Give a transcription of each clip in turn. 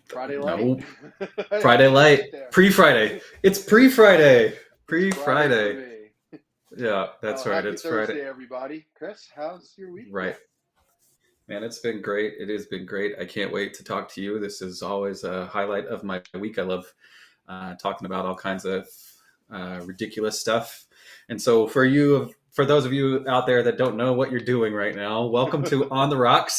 Friday light. No, I Friday switched light, there. pre-Friday. It's pre-Friday. It's Friday for Pre-Friday. me. Yeah, Well, that's right. happy It's Friday. Thursday, everybody. Chris, how's your week Right. been? Man, it's been great. It has been great. I can't wait to talk to you. This is always a highlight of my week. I love talking about all kinds of ridiculous stuff. And so, for those of you out there that don't know what you're doing right now, welcome to On the Rocks,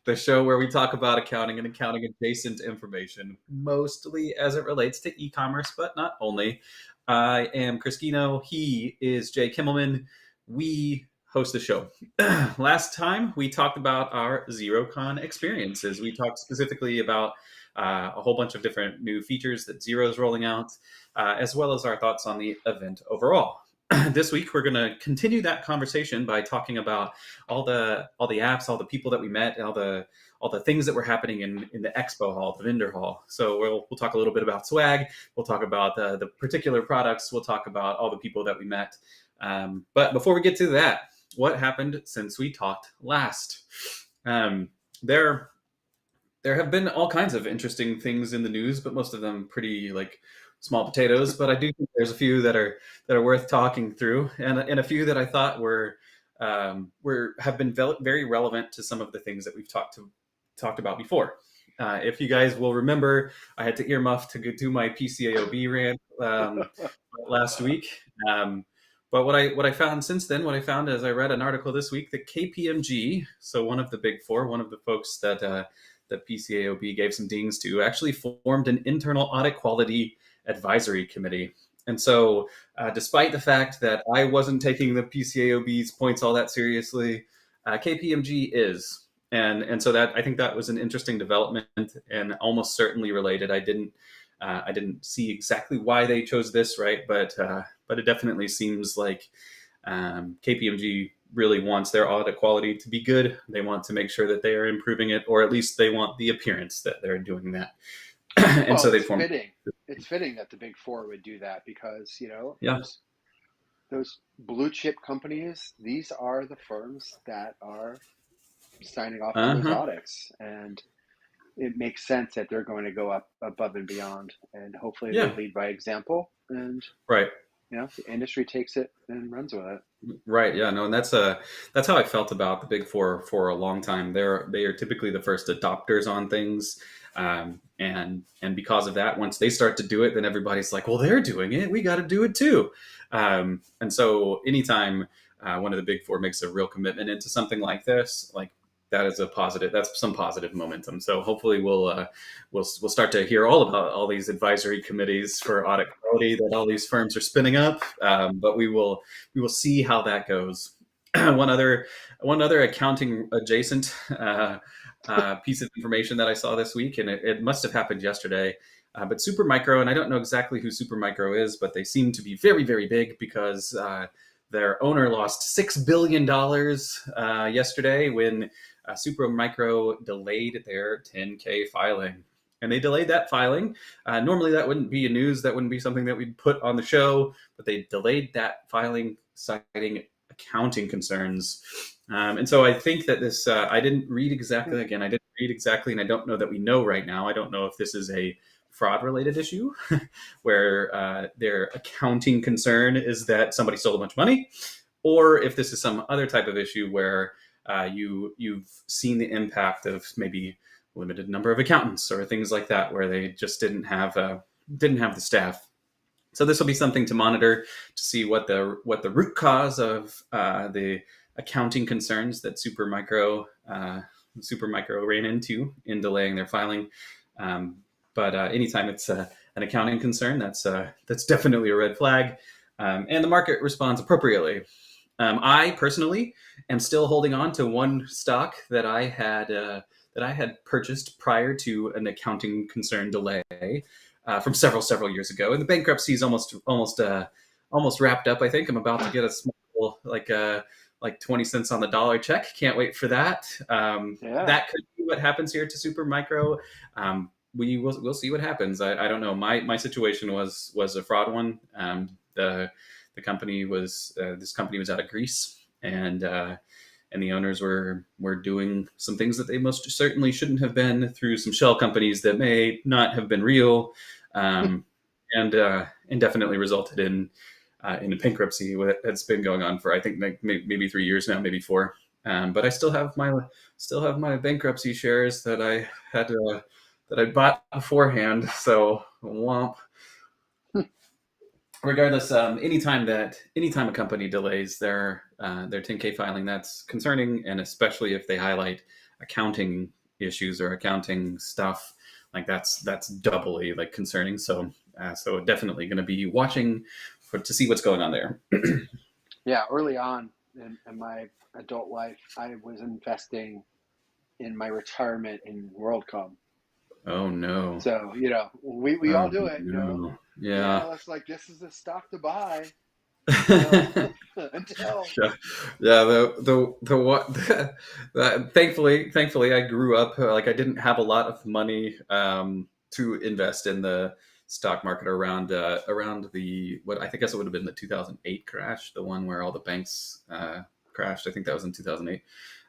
the show where we talk about accounting and accounting adjacent information, mostly as it relates to e-commerce, but not only. I am Chris Guino. He is Jay Kimmelman. We host the show. Last time we talked about our Xerocon experiences. We talked specifically about a whole bunch of different new features that Xero is rolling out, as well as our thoughts on the event overall. This week we're going to continue that conversation by talking about all the apps, all the people that we met, all the things that were happening in the expo hall, the vendor hall. So we'll talk a little bit about swag. We'll talk about the particular products. We'll talk about all the people that we met. But before we get to that, what happened since we talked last? There have been all kinds of interesting things in the news, but most of them pretty like small potatoes. But I do think there's a few that are worth talking through, and a few that I thought have been very relevant to some of the things that we've talked about before. If you guys will remember, I had to earmuff to do my PCAOB rant last week. But what I found since then, what I found is I read an article this week that KPMG, so one of the big four, one of the folks that PCAOB gave some dings to, actually formed an internal audit quality advisory committee. And so, despite the fact that I wasn't taking the PCAOB's points all that seriously, KPMG is, and so that I think that was an interesting development and almost certainly related. I didn't see exactly why they chose this, right? But it definitely seems like KPMG really wants their audit quality to be good. They want to make sure that they are improving it, or at least they want the appearance that they're doing that. And Well, so they it's formed. fitting. It's fitting that the big four would do that because, Yeah. those blue chip companies, these are the firms that are signing off on those Uh-huh. audits. And it makes sense that they're going to go up above and beyond. And hopefully they Yeah. lead by example. And, Right. the industry takes it and runs with it. Right. Yeah. No. And that's how I felt about the big four for a long time. They are typically the first adopters on things, and because of that, once they start to do it, then everybody's like, well, they're doing it, we got to do it too. And so anytime one of the big four makes a real commitment into something like this, like that is a positive. That's some positive momentum. So hopefully we'll start to hear all about all these advisory committees for audit quality that all these firms are spinning up. But we will see how that goes. one other accounting adjacent piece of information that I saw this week, and it must have happened yesterday. But Supermicro, and I don't know exactly who Supermicro is, but they seem to be very, very big because their owner lost $6 billion yesterday when Supermicro delayed their 10K filing. And they delayed that filing. Normally, that wouldn't be a news. That wouldn't be something that we'd put on the show. But they delayed that filing, citing accounting concerns. And so I think that this, I didn't read exactly, and I don't know that we know right now. I don't know if this is a fraud-related issue where their accounting concern is that somebody stole a bunch of money, or if this is some other type of issue where you've seen the impact of maybe limited number of accountants or things like that, where they just didn't have the staff. So this will be something to monitor to see what the root cause of the accounting concerns that Supermicro ran into in delaying their filing. But anytime it's an accounting concern, that's definitely a red flag, and the market responds appropriately. I personally am still holding on to one stock that I had purchased prior to an accounting concern delay from several years ago, and the bankruptcy is almost wrapped up. I think I'm about to get a small like 20 cents on the dollar check. Can't wait for that. That could be what happens here to Supermicro. We'll see what happens. I don't know. My situation was a fraud one. The company was this company was out of Greece, and and the owners were doing some things that they most certainly shouldn't have been through some shell companies that may not have been real, um, and definitely resulted in a bankruptcy that's been going on for I think like maybe 3 years now, maybe four. But I still have my bankruptcy shares that I had that I bought beforehand. So womp. Regardless, anytime a company delays their 10K filing, that's concerning, and especially if they highlight accounting issues or accounting stuff, like that's doubly like concerning. So definitely going to be watching to see what's going on there. Yeah, early on in my adult life, I was investing in my retirement in WorldCom. Oh no! So, we all Oh do it, no! Yeah, Yeah. it's like this is a stock to buy until until Yeah, yeah. The what? Thankfully, I grew up like I didn't have a lot of money to invest in the stock market around the what I think guess it would have been the 2008 crash, the one where all the banks crashed. I think that was in 2008.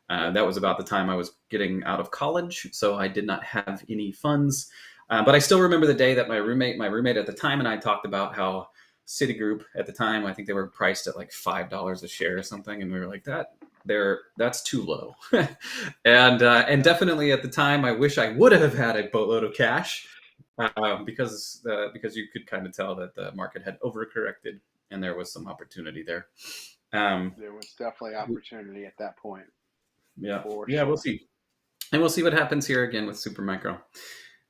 That was about the time I was getting out of college, so I did not have any funds. But I still remember the day that my roommate at the time, and I talked about how Citigroup at the time, I think they were priced at like $5 a share or something, and we were like that's too low. And definitely at the time, I wish I would have had a boatload of cash because you could kind of tell that the market had overcorrected and there was some opportunity there. Um, there was definitely opportunity at that point yeah, for yeah, we'll sure. see. And we'll see what happens here again with Supermicro.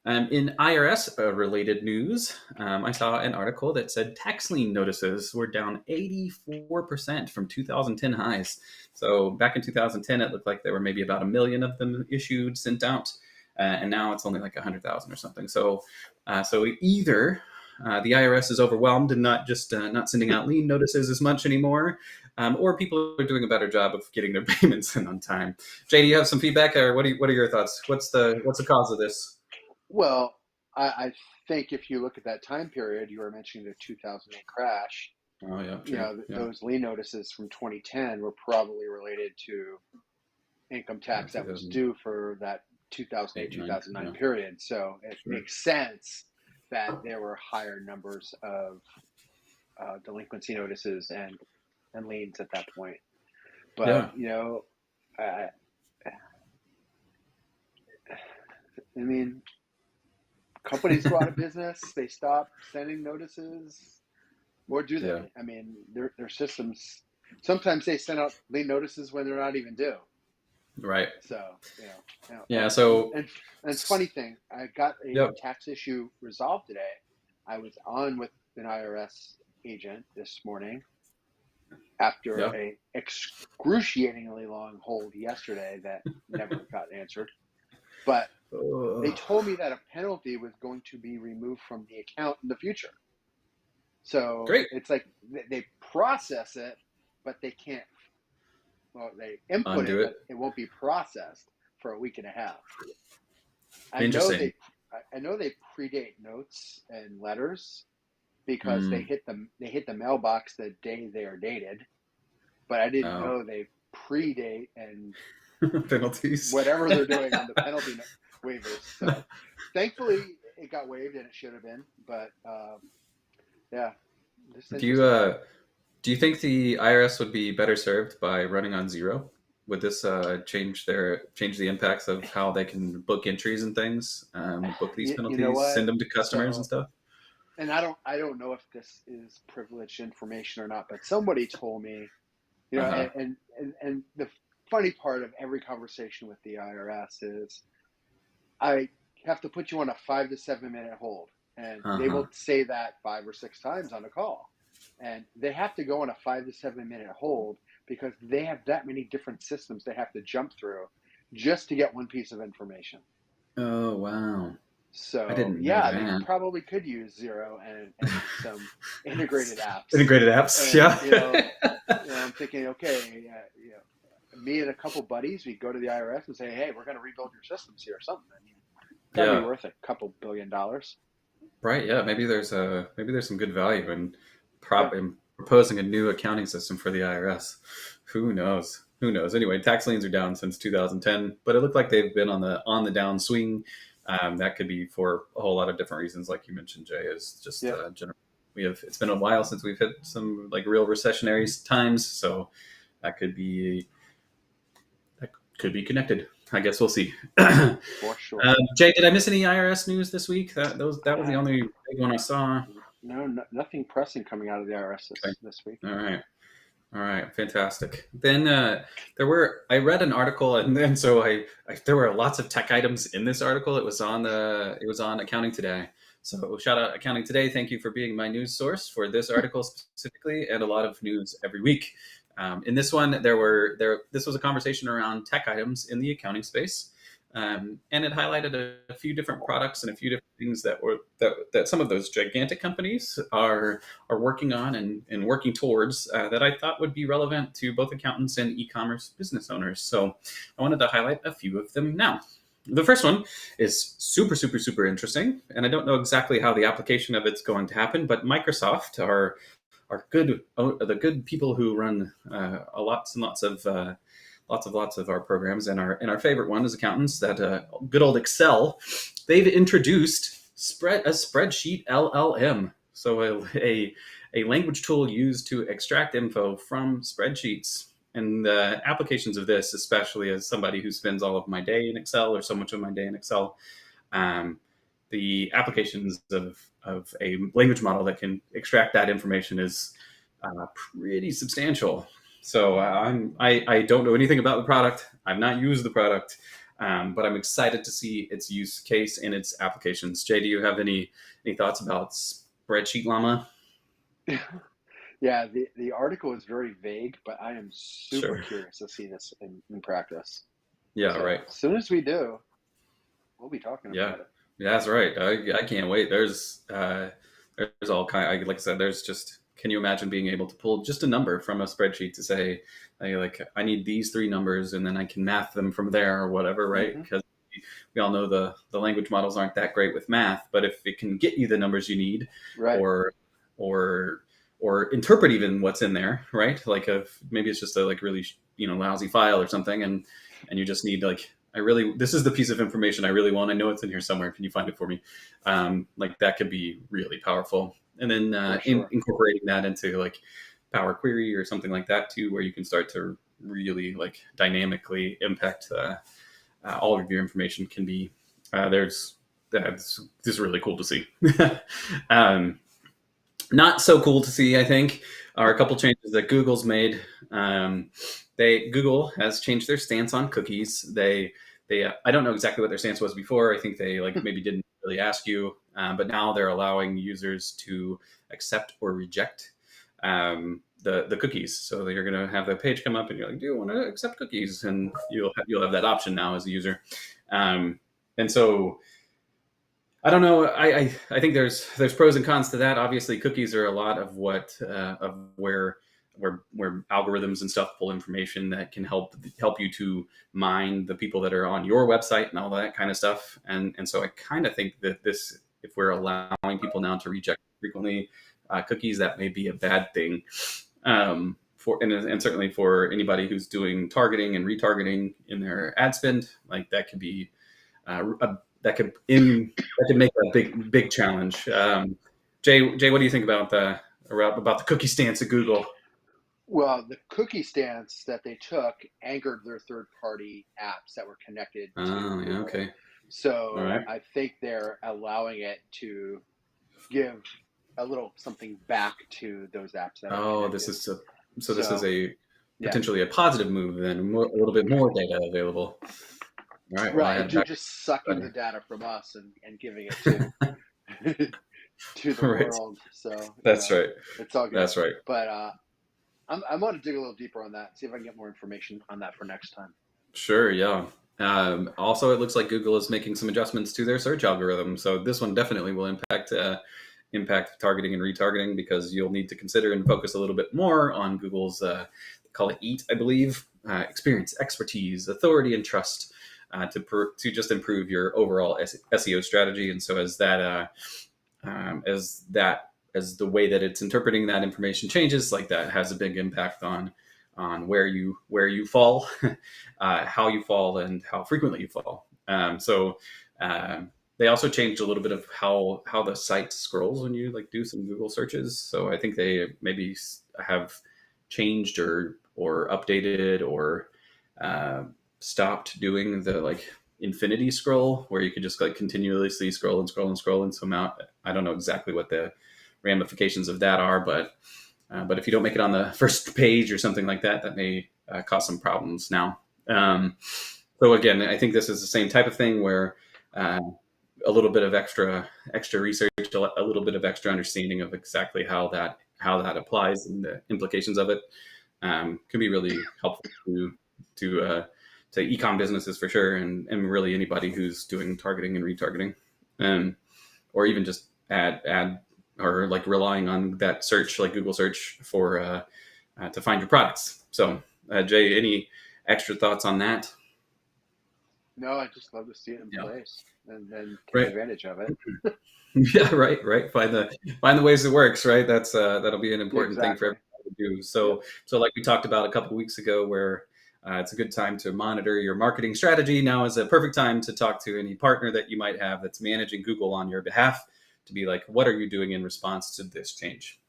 In IRS related news, I saw an article that said tax lien notices were down 84% from 2010 highs. So back in 2010, it looked like there were maybe about 1 million of them issued, sent out, and now it's only like 100,000 or something. So either the IRS is overwhelmed and not sending out lien notices as much anymore, or people are doing a better job of getting their payments in on time. Jay, do you have some feedback, or what are your thoughts? What's the cause of this? Well, I think if you look at that time period, you were mentioning the 2008 crash. Oh yeah, true. Yeah, Those lien notices from 2010 were probably related to income yeah, tax that was 2008, due for that 2008 9. 2009 Yeah, period. So it sure. makes sense that there were higher numbers of delinquency notices and liens at that point. But Yeah, I, I mean, companies go out of business. They stop sending notices. Or do yeah, they? I mean, their systems. Sometimes they send out lien notices when they're not even due. right. So Yeah, and funny thing, I got a yep, tax issue resolved today. I was on with an IRS agent this morning after yeah. a excruciatingly long hold yesterday that never got answered. But they Oh, told me that a penalty was going to be removed from the account in the future. So great. it's like they process it, but they can't. Well, they input it, Undo it. but it won't be processed for a week and a half. I know Interesting. they, I know they predate notes and letters because Mm. they hit the mailbox the day they are dated, but I didn't Oh, know they predate and penalties. whatever they're doing on the penalty waivers. So thankfully it got waived and it should have been, but yeah, just Do you interesting. do you think the IRS would be better served by running on zero? Would this change the impacts of how they can book entries and things, book these You know penalties, what? send them to customers and So, stuff? and I don't know if this is privileged information or not, but somebody told me, Uh huh. and the funny part of every conversation with the IRS is I have to put you on a 5 to 7 minute hold, and Uh they huh. will say that 5 or 6 times on a call, and they have to go on a 5 to 7 minute hold because they have that many different systems they have to jump through just to get one piece of information. Oh wow. I So didn't know yeah, they that. probably could use Zero and some integrated apps. Integrated apps, And yeah. I'm thinking, okay, me and a couple buddies, we go to the IRS and say, hey, we're going to rebuild your systems here or something. I mean, got to be Yeah, worth a couple $1 billion. right. Yeah, maybe there's some good value in Yeah, proposing a new accounting system for the IRS. Who knows? who knows? Anyway, tax liens are down since 2010, but it looked like they've been on the downswing. That could be for a whole lot of different reasons, like you mentioned, Jay. Is just Yep, general. It's been a while since we've hit some like real recessionary times, so that could be that could be connected. I guess we'll see. for sure. Jay, did I miss any IRS news this week? That was the Uh, only big one I saw. no, nothing pressing coming out of the IRS Okay. this week. All right. All right, fantastic. Then I read an article, and then there were lots of tech items in this article. It was on Accounting Today. So shout out Accounting Today. Thank you for being my news source for this article specifically, and a lot of news every week. In this one, this was a conversation around tech items in the accounting space, and it highlighted a few different products and a few different things that some of those gigantic companies are working on and working towards that I thought would be relevant to both accountants and e-commerce business owners. So I wanted to highlight a few of them now. The first one is super, super, super interesting, and I don't know exactly how the application of it's going to happen, but Microsoft the good people who run lots and lots of our programs, and our favorite one is accountants. That good old Excel. They've introduced a spreadsheet LLM, so a language tool used to extract info from spreadsheets. And the applications of this, especially as somebody who spends all of my day in Excel or so much of my day in Excel, the applications of a language model that can extract that information is pretty substantial. So I don't know anything about the product. I've not used the product, but I'm excited to see its use case and its applications. Jay, do you have any thoughts about Spreadsheet Llama? Yeah, the article is very vague, but I am super Sure. curious to see this in practice. Yeah. So Right. as soon as we do, we'll be talking Yeah. about it. Yeah, that's right. I can't wait. There's all kind. Like I said, there's just. Can you imagine being able to pull just a number from a spreadsheet to say, I need these three numbers, and then I can math them from there or whatever, right? Hmm. Because we all know the language models aren't that great with math, but if it can get you the numbers you need, Right. or or or interpret even what's in there, right? Like if maybe it's just a like really lousy file or something, and you just need like this is the piece of information I really want. I know it's in here somewhere. Can you find it for me? Like that could be really powerful. And then For sure. incorporating that into like Power Query or something like that too, where you can start to really like dynamically impact all of your information can be that's just really cool to see. um, Not so cool to see, I think, are a couple changes that Google's made. Google has changed their stance on cookies. I don't know exactly what their stance was before. I think they like maybe didn't really ask you, but now they're allowing users to accept or reject the cookies. So you're going to have the page come up, and you're like, "Do you want to accept cookies?" And you'll have that option now as a user. And so I don't know. I think there's pros and cons to that. Obviously, cookies are a lot of where algorithms and stuff pull information that can help you to mine the people that are on your website and all that kind of stuff. And so I kind of think that if we're allowing people now to reject frequently cookies, that may be a bad thing. And certainly for anybody who's doing targeting and retargeting in their ad spend, like that could be that could make a big challenge. Jay, what do you think about the cookie stance at Google? Well, the cookie stance that they took anchored their third-party apps that were connected to Oh, yeah, Google. okay, all So right. I think they're allowing it to give a little something back to those apps that are Oh, connected. this is So a yeah, potentially a positive move then, a little bit more data available. All right, well, I right. had You're back. just sucking the data from us and giving it to to the Right, world. So that's right, it's all good. that's right. But I want to dig a little deeper on that, see if I can get more information on that for next time. Sure, yeah. Also, it looks like Google is making some adjustments to their search algorithm, so this one definitely will impact targeting and retargeting, because you'll need to consider and focus a little bit more on Google's they call it EAT, I believe, experience, expertise, authority, and trust to just improve your overall SEO strategy. And so as the way that it's interpreting that information changes, like that has a big impact on where you fall, how you fall, and how frequently you fall. They also changed a little bit of how the site scrolls when you like do some Google searches. So I think they maybe have changed or updated or stopped doing the like infinity scroll where you could just like continuously scroll and scroll and scroll and some out. I don't know exactly what the ramifications of that are, but if you don't make it on the first page or something like that, that may cause some problems now. So again, I think this is the same type of thing where a little bit of extra research, a little bit of extra understanding of exactly how that applies and the implications of it can be really helpful to e-com businesses for sure, and really anybody who's doing targeting and retargeting, or even just ad or like relying on that search like Google search for to find your products. So Jay, any extra thoughts on that? No, I just love to see it in place and then take Right. advantage of it. Yeah, right. Find the ways it works, right? That's that'll be an important thing for everybody to do. So like we talked about a couple of weeks ago, where it's a good time to monitor your marketing strategy. Now is a perfect time to talk to any partner that you might have that's managing Google on your behalf to be like, what are you doing in response to this change?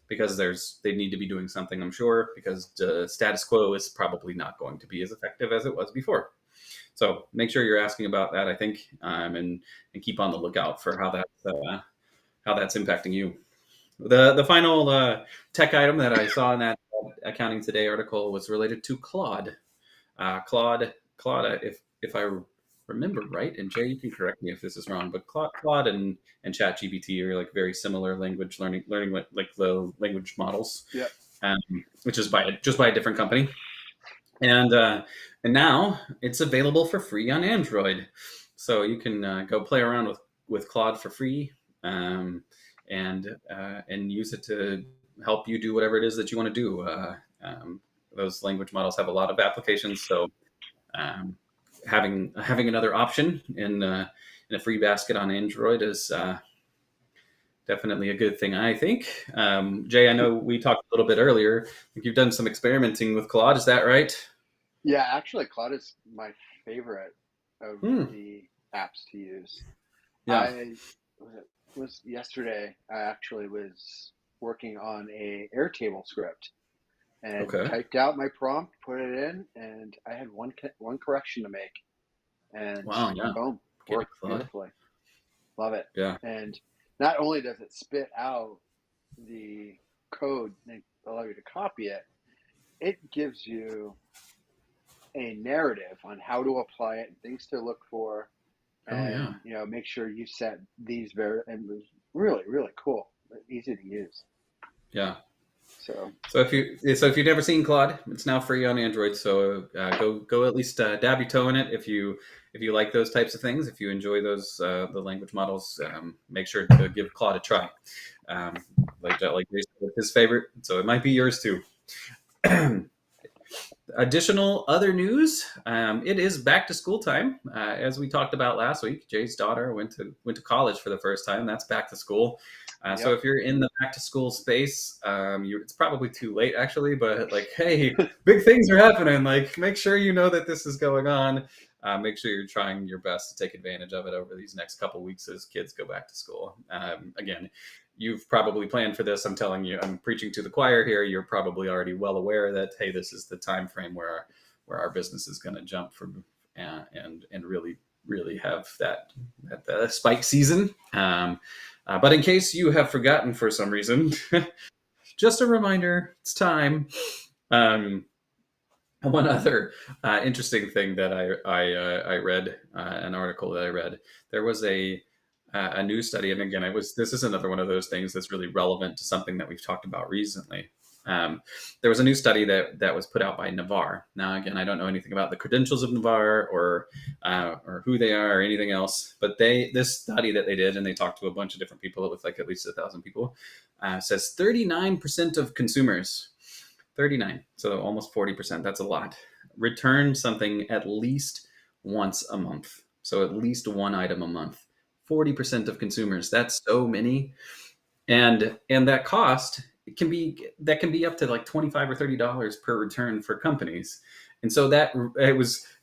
Because they need to be doing something, I'm sure, because the status quo is probably not going to be as effective as it was before. So make sure you're asking about that, I think, and keep on the lookout for how that's impacting you. The final tech item that I saw in that Accounting Today article was related to Claude. Claude, if I remember right, and Jay, you can correct me if this is wrong, but Claude and ChatGPT are like very similar language learning like the language models. Yeah. Which is just by a different company. And now it's available for free on Android, so you can go play around with Claude for free, and use it to help you do whatever it is that you want to do. Those language models have a lot of applications, so having another option in a free basket on Android is definitely a good thing, I think. Jay, I know we talked a little bit earlier. I think you've done some experimenting with Claude. Is that right? Yeah, actually, Claude is my favorite of the apps to use. Yeah. Was yesterday. I actually was working on a Airtable script and typed out my prompt, put it in, and I had one correction to make. And wow, yeah. boom, worked beautifully. Love it. Yeah. And not only does it spit out the code and allow you to copy it, it gives you a narrative on how to apply it and things to look for, and make sure you set these and it was really, really cool, easy to use. Yeah. So if you've never seen Claude, it's now free on Android. So go at least dab your toe in it if you like those types of things. If you enjoy those the language models, make sure to give Claude a try. Like Jason with his favorite, so it might be yours too. Additional other news, it is back to school time. As we talked about last week, Jay's daughter went to college for the first time. That's back to school. So if you're in the back to school space, it's probably too late actually, but like, hey, big things are happening. Like, make sure you know that this is going on. Make sure you're trying your best to take advantage of it over these next couple weeks as kids go back to school. Again, you've probably planned for this. I'm telling you, I'm preaching to the choir here. You're probably already well aware that, hey, this is the time frame where our business is going to jump from and really, really have that spike season. But in case you have forgotten for some reason, just a reminder, it's time. One other interesting thing that I read, an article that I read, there was a news study, and again, this is another one of those things that's really relevant to something that we've talked about recently. There was a new study that was put out by Navar. Now, again, I don't know anything about the credentials of Navar or who they are or anything else, but this study that they did, and they talked to a bunch of different people, it looked like at least 1,000 people, says 39% of consumers, 39, so almost 40%, that's a lot, return something at least once a month. So at least one item a month. 40% of consumers, that's so many. And that cost that can be up to like $25 or $30 per return for companies. And so that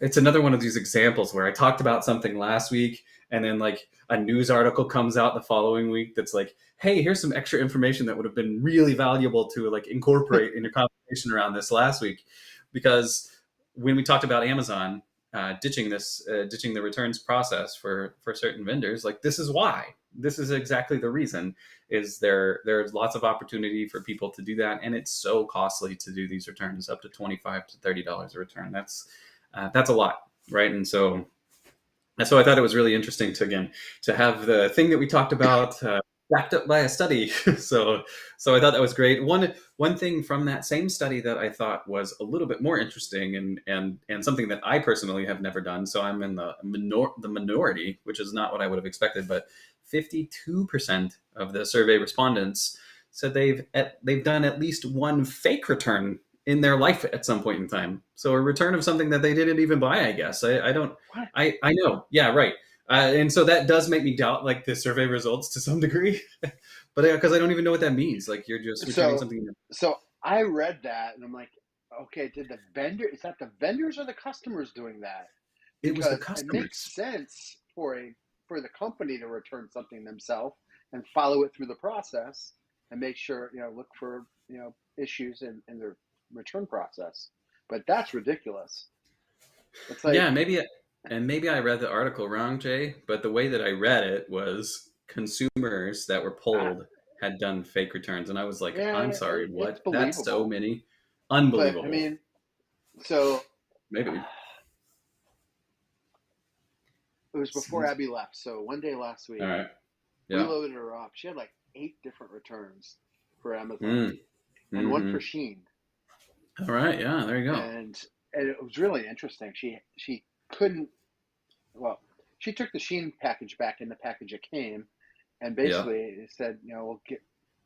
it's another one of these examples where I talked about something last week, and then like a news article comes out the following week that's like, hey, here's some extra information that would have been really valuable to like incorporate in your conversation around this last week. Because when we talked about Amazon ditching the returns process for certain vendors, like this is why, this is exactly the reason, is there's lots of opportunity for people to do that, and it's so costly to do these returns up to $25 to $30 a return. That's a lot, right? And so I thought it was really interesting to have the thing that we talked about backed up by a study. So I thought that was great. One thing from that same study that I thought was a little bit more interesting, and something that I personally have never done. So I'm in the minority, which is not what I would have expected, but 52% of the survey respondents said they've done at least one fake return in their life at some point in time. So a return of something that they didn't even buy, I guess. I don't, What? I know. Yeah, right. And so that does make me doubt like the survey results to some degree, but because I don't even know what that means. Like you're just returning So, something. so I read that and I'm like, okay, is that the vendors or the customers doing that? It was the Because it makes customers. sense for the company to return something themselves and follow it through the process and make sure, look for, issues in their return process. But that's ridiculous. It's Yeah, like, maybe I read the article wrong, Jay, but the way that I read it was consumers that were ah, polled had done fake returns, and I was like, I'm yeah, sorry, it's what? That's so believable. many, But I unbelievable. mean, so Maybe. it was before Abby left. So one day last All week, right. we Yeah. loaded her up. She had like 8 different returns for Amazon Mm. and one Hmm. for Sheen. All right. Yeah. There you go. And it was really interesting. She couldn't. Well, she took the Sheen package back in the package it came, and Yeah. basically said, we'll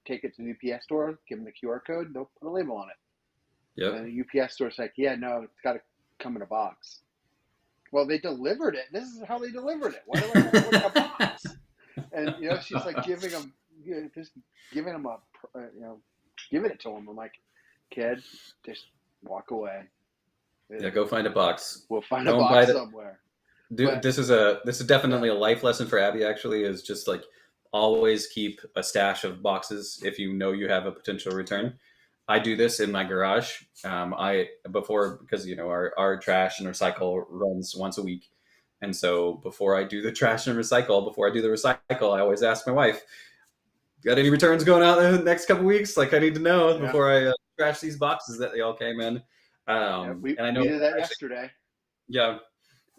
take it to the UPS store, give them the QR code, they'll put a label on it. Yep. And the UPS store's like, yeah, no, it's got to come in a box. Well, they delivered it. This is how they delivered it. Why do I have to look at a box? And she's like just giving him giving it to him. I'm like, kid, just walk away. Yeah. Go find a box. We'll find a Don't buy box it. somewhere. But This is yeah, definitely a life lesson for Abby. Actually, is just like always keep a stash of boxes if you know you have a potential return. I do this in my garage. I before because our trash and recycle runs once a week, and so before I do the trash and recycle, before I do the recycle, I always ask my wife, "Got any returns going out in the next couple weeks? Like I need to know yeah, before I trash these boxes that they all came in." yeah. And I know We did that actually, yesterday. yeah,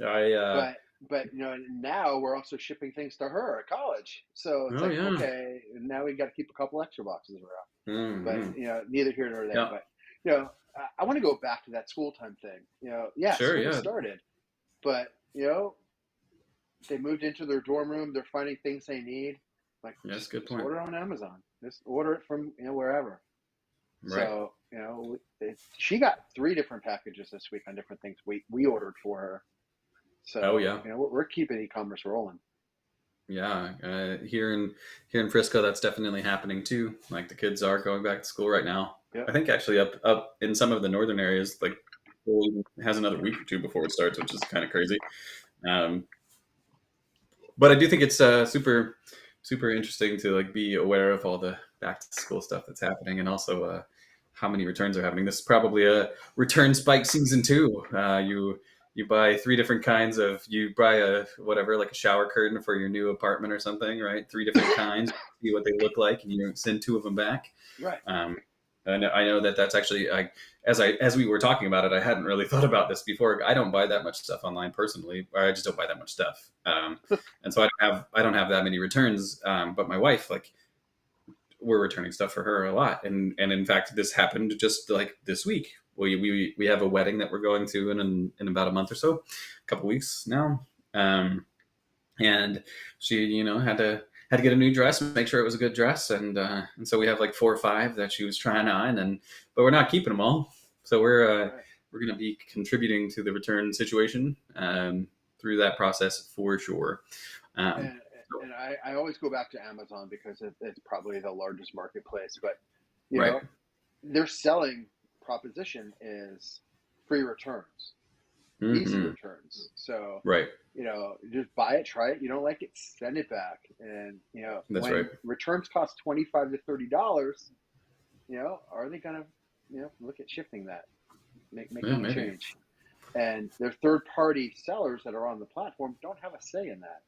I But now we're also shipping things to her at college. So it's oh like, yeah. okay, now we got to keep a couple extra boxes around. But Hmm. neither here nor there. Yeah, But you know, I want to go back to that school time thing. Yeah, sure, school yeah. started, but they moved into their dorm room. They're finding things they need. Like Yeah, that's a good just point. order on Amazon. Just order it from wherever. Right. So she got 3 different packages this week on different things we ordered for her. Oh So yeah. we're keeping e-commerce rolling. Yeah. Here in Frisco, that's definitely happening too. Like the kids are going back to school right now. Yep. I think actually up in some of the northern areas, like school has another week or two before it starts, which is kind of crazy. Um, but I do think it's super interesting to like be aware of all the back to school stuff that's happening, and also how many returns are happening. This is probably a return spike season two. You buy 3 different kinds of, you buy a whatever, like a shower curtain for your new apartment or something, right? 3 different kinds, see what they look like, and you send 2 of them back. Right. um, and I know that that's actually, as we were talking about it, I hadn't really thought about this before. I don't buy that much stuff online personally, or I just don't buy that much stuff. And so I don't have that many returns. But my wife, like, we're returning stuff for her a lot, and in fact, this happened just like this week. We have a wedding that we're going to in about a month or so, a couple weeks now. And she had to get a new dress and make sure it was a good dress, and so we have like 4 or 5 that she was trying on, but we're not keeping them all. So Right. we're going to be contributing to the return situation through that process for sure. um, And and I always go back to Amazon because it's probably the largest marketplace. But You Right. know, their selling proposition is free returns, easy Hmm. returns. So, Right. just buy it, try it. You don't like it, send it back. And, That's right. when returns cost $25 to $30, are they going to, look at shifting that, Yeah, making a maybe. change? And their third party sellers that are on the platform don't have a say in that.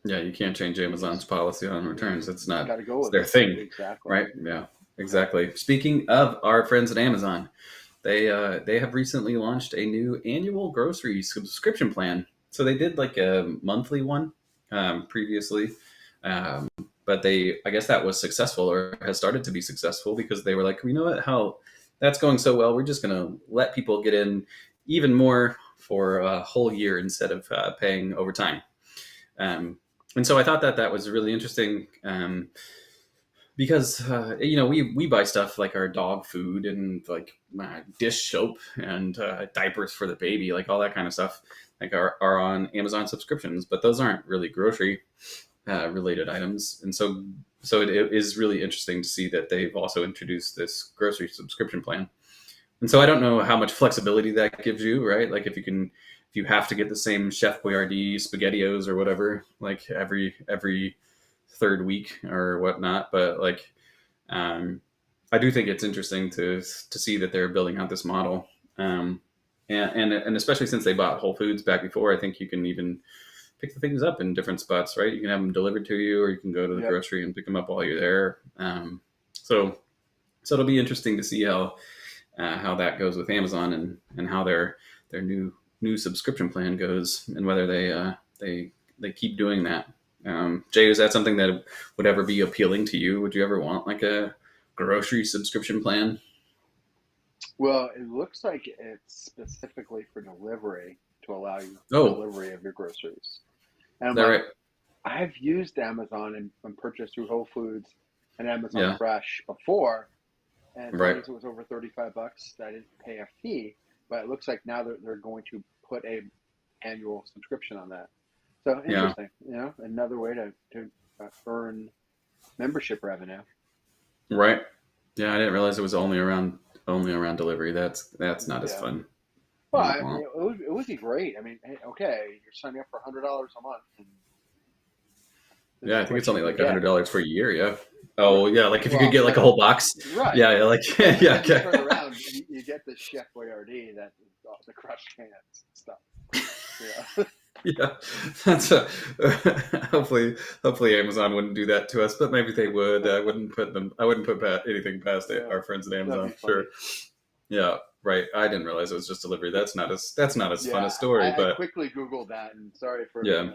Yeah, you can't change You Amazon's just, policy on you returns. just It's not, got to go it's with their it. thing, Exactly. right? Yeah, Yep. exactly. Speaking of our friends at Amazon, they have recently launched a new annual grocery subscription plan. So they did like a monthly one previously, um, but I guess that was successful or has started to be successful because they were like, you know what, how that's going so well, we're just going to let people get in even more for a whole year instead of paying over time. Um, and so I thought that that was really interesting because we buy stuff like our dog food and like dish soap and diapers for the baby, like all that kind of stuff, like are on Amazon subscriptions, but those aren't really grocery related items. And so it is really interesting to see that they've also introduced this grocery subscription plan. And so I don't know how much flexibility that gives you, right? Like if you have to get the same Chef Boyardee SpaghettiOs or whatever, like every third week or whatnot. But like, um, I do think it's interesting to see that they're building out this model. And especially since they bought Whole Foods back before, I think you can even pick the things up in different spots, right? You can have them delivered to you, or you can go to the Yep. grocery and pick them up while you're there. So so it'll be interesting to see how that goes with Amazon and how their new subscription plan goes and whether they keep doing that. Jay, is that something that would ever be appealing to you? Would you ever want like a grocery subscription plan? Well, it looks like it's specifically for delivery to allow you Oh, delivery of your groceries. And is I'm that like, right? I've used Amazon and purchased through Whole Foods and Amazon Yeah, Fresh before, and as long right. as it was over $35, I didn't pay a fee. But it looks like now they're going to put a annual subscription on that. So Yeah, interesting, another way to earn membership revenue. right. Yeah, I didn't realize it was only around delivery. That's not as Yeah. fun. Well, Oh, well. it would be great. I mean, hey, okay, you're signing up for $100 a month, and this Yeah, I is think what it's you only can like a hundred get. dollars for a year. Yeah. Oh, yeah. Like if you could Well, get like a whole box. right. Yeah, yeah. Like And yeah, then you okay. turn around, you get the Chef Boyardee, that the crushed cans and stuff. Yeah. Yeah, that's hopefully Amazon wouldn't do that to us, but maybe they would. I wouldn't put anything past it, Yeah. our friends at That'd Amazon be for sure. funny. Yeah, right. I didn't realize it was just delivery. That's not as fun a Yeah, story, I but quickly Googled that, and sorry for, yeah,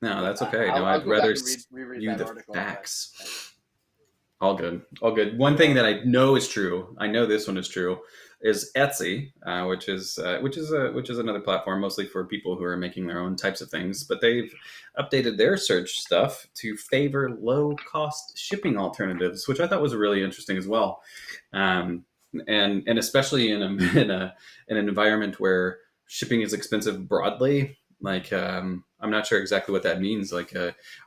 no, that's okay. I'll, No, I'll I'd go rather back and reread you that the article, but facts. All good. All good. One thing yeah. that I know is true, I know this one is true, is Etsy, which is another platform mostly for people who are making their own types of things. But they've updated their search stuff to favor low cost shipping alternatives, which I thought was really interesting as well. Um, and especially in an environment where shipping is expensive broadly. Like I'm not sure exactly what that means. Like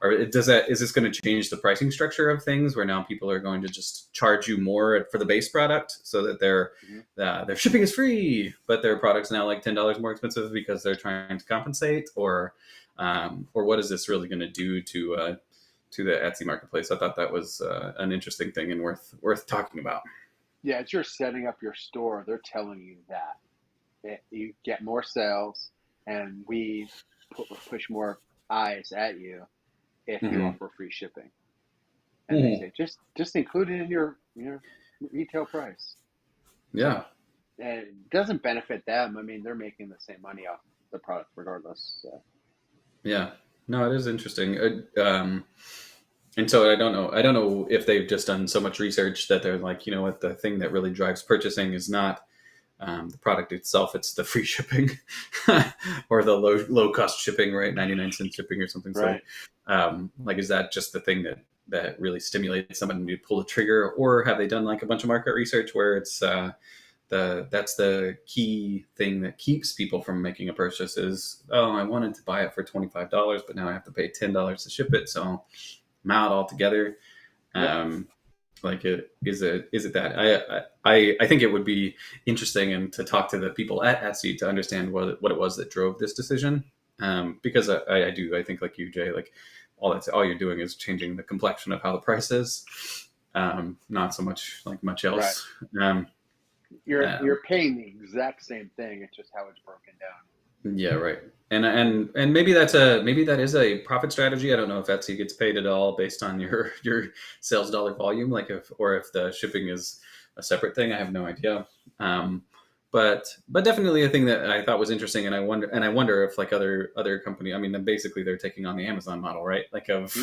or is this going to change the pricing structure of things where now people are going to just charge you more for the base product so that Mhm. their shipping is free, but their product's now like $10 more expensive because they're trying to compensate, or what is this really going to do to the Etsy marketplace? I thought that was an interesting thing and worth talking about. Yeah, as you're setting up your store, they're telling you that you get more sales, and we push more eyes at you if you Hmm. offer free shipping. And they Hmm. say just include it in your retail price. Yeah, So, and it doesn't benefit them. I mean, they're making the same money off the product regardless. So. yeah. No, it is interesting. And so I don't know if they've just done so much research that they're like, you know what, the thing that really drives purchasing is not the product itself; it's the free shipping or the low cost shipping, right? 99 cent shipping or something silly. Right. Like, is that just the thing that really stimulates somebody to pull the trigger, or have they done like a bunch of market research where it's that's the key thing that keeps people from making a purchase is, oh, I wanted to buy it for $25, but now I have to pay $10 to ship it, so I'm out altogether. Yep. Um, Like, is it that? I think it would be interesting and to talk to the people at Etsy to understand what it was that drove this decision. Because I do, I think like you, Jay, like all you're doing is changing the complexion of how the price is, not so much like much Right. else. Um, You're paying the exact same thing. It's just how it's broken down. Yeah, right. And maybe maybe that is a profit strategy. I don't know if Etsy gets paid at all based on your sales dollar volume, like if the shipping is a separate thing. I have no idea. Um, but definitely a thing that I thought was interesting, and I wonder if like other company. I mean, basically they're taking on the Amazon model, right? Like of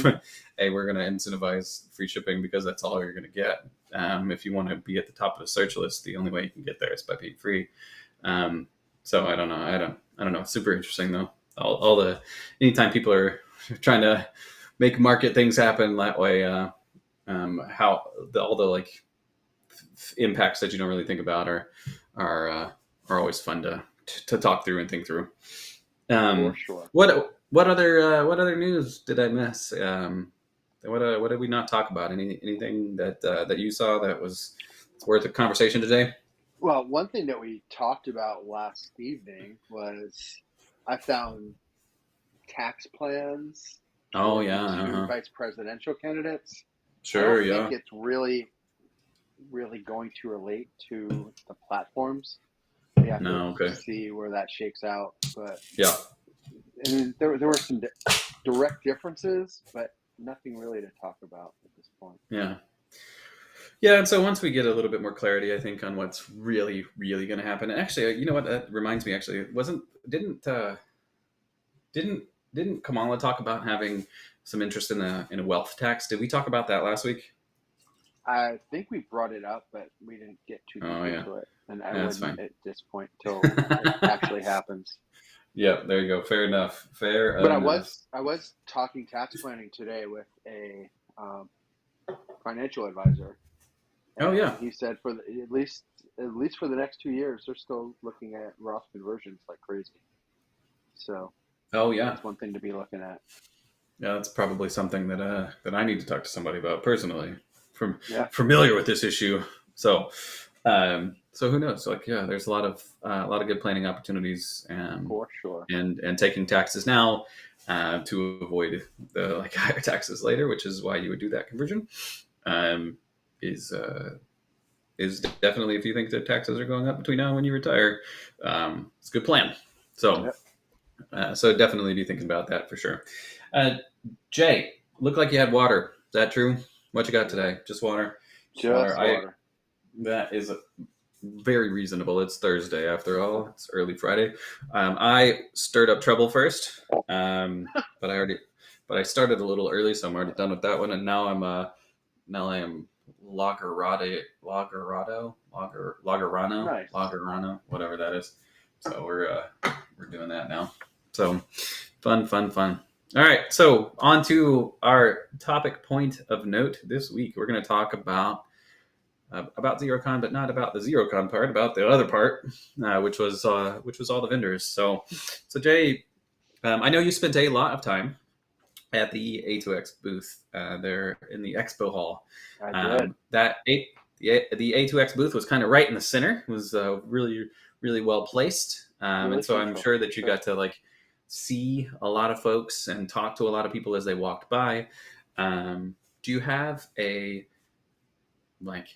hey, we're going to incentivize free shipping because that's all you're going to get. If you want to be at the top of the search list, the only way you can get there is by being free. So I don't know. I don't know. It's super interesting though. All the anytime people are trying to make market things happen that way, how all the like impacts that you don't really think about are always fun to talk through and think through. For sure. What other news did I miss? What did we not talk about? Anything that you saw that was worth a conversation today? Well, one thing that we talked about last evening was I found tax plans Oh for the yeah, two vice presidential candidates. I sure, don't think yeah, it's really, really going to relate to the platforms. We have to no, okay, see where that shakes out. But yeah, and there were some direct differences, but nothing really to talk about at this point. yeah. Yeah, and so once we get a little bit more clarity, I think on what's really, really going to happen. And actually, you know what? That reminds me. Actually, it wasn't didn't didn't Kamala talk about having some interest in a wealth tax? Did we talk about that last week? I think we brought it up, but we didn't get too deep Oh yeah, into it, and I yeah, that's wouldn't fine. at this point till it actually happens. Yeah, there you go. Fair enough. Fair But enough. I was talking tax planning today with a financial advisor, Oh and yeah. he said for at least for the next 2 years, they're still looking at Roth conversions like crazy. So Oh yeah. that's one thing to be looking at. Yeah, that's probably something that I need to talk to somebody about personally. From Yeah, familiar with this issue, so so who knows? Like, yeah, there's a lot of good planning opportunities, for sure. and taking taxes now to avoid the like higher taxes later, which is why you would do that conversion. Um, is is definitely if you think that taxes are going up between now and when you retire, it's a good plan. So Yep, so definitely be thinking about that for sure. Uh, Jay, looked like you had water. Is that true? What you got today? Just water. Just water. just water. That is very reasonable. It's Thursday after all. It's early Friday. I stirred up trouble first, but I started a little early, so I'm already done with that one. And now I am Nice. Lagerano, whatever that is. So we're doing that now. So fun. All right, so on to our topic point of note this week. We're going to talk about Xerocon, but not about the Xerocon part, about the other part, which was all the vendors. So Jay, I know you spent a lot of time at the A2X booth there in the Expo hall. I did. The A2X booth was kind of right in the center. It was really well placed, Really and so I'm central. sure that you got to like see a lot of folks and talk to a lot of people as they walked by. Do you have a like?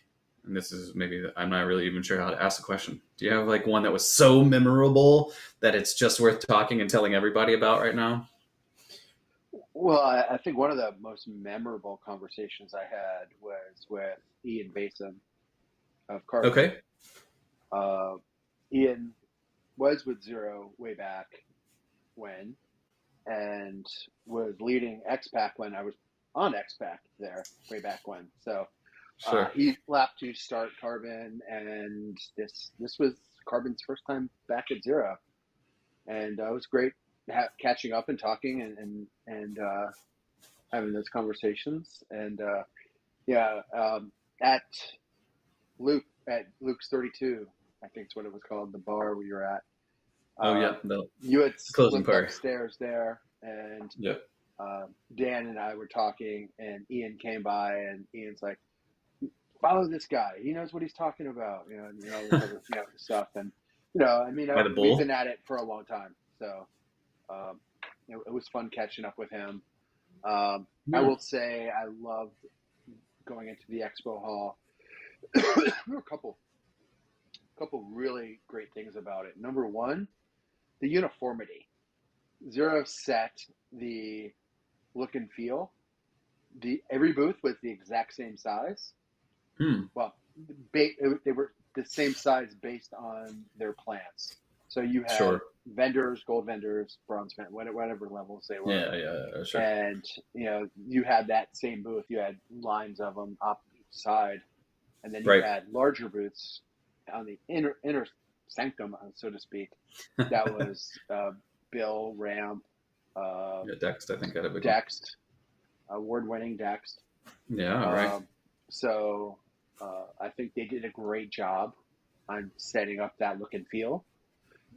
And this is maybe I'm not really even sure how to ask the question. Do you have like one that was so memorable that it's just worth talking and telling everybody about right now? Well, I think one of the most memorable conversations I had was with Ian Basin of Carbon. Okay. Uh, Ian was with Zero way back when, and was leading XPAC when I was on XPAC there way back when. So Sure. he left to start Carbon, and this was Carbon's first time back at Zero, and it was great catching up and talking and having those conversations. And yeah, at Luke's 32, I think it's what it was called, the bar we were at. Oh yeah, You had the closing slipped part. upstairs there, and Yep. Dan and I were talking, and Ian came by, and Ian's like, follow this guy. He knows what he's talking about. This other, stuff. And I mean, By the we've been bull. at it for a long time, so it was fun catching up with him. I Yeah. will say I loved going into the expo hall. There were a couple really great things about it. Number one, the uniformity. Zero set the look and feel. Every booth was the exact same size. Hmm. Well, they were the same size based on their plans. So you had Sure. vendors, gold vendors, bronze vendors, whatever levels they were, Yeah. Yeah. Sure. and you had that same booth. You had lines of them up each side, and then you Right. had larger booths on the inner sanctum, so to speak. That was Bill Ramp, Yeah. Dext, I think, had a big one. Dext, award-winning Dext. Yeah. Right. Um, so I think they did a great job on setting up that look and feel.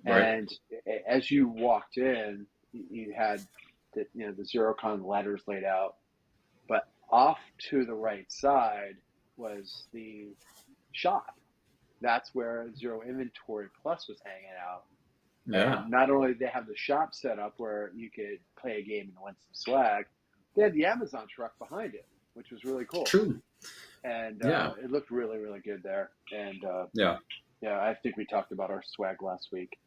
Right. And as you walked in, you had the Xerocon letters laid out, but off to the right side was the shop. That's where Zero Inventory Plus was hanging out. Yeah. And not only did they have the shop set up where you could play a game and win some swag, they had the Amazon truck behind it, which was really cool. True. And Yeah. it looked really, really good there. And Yeah. yeah, I think we talked about our swag last week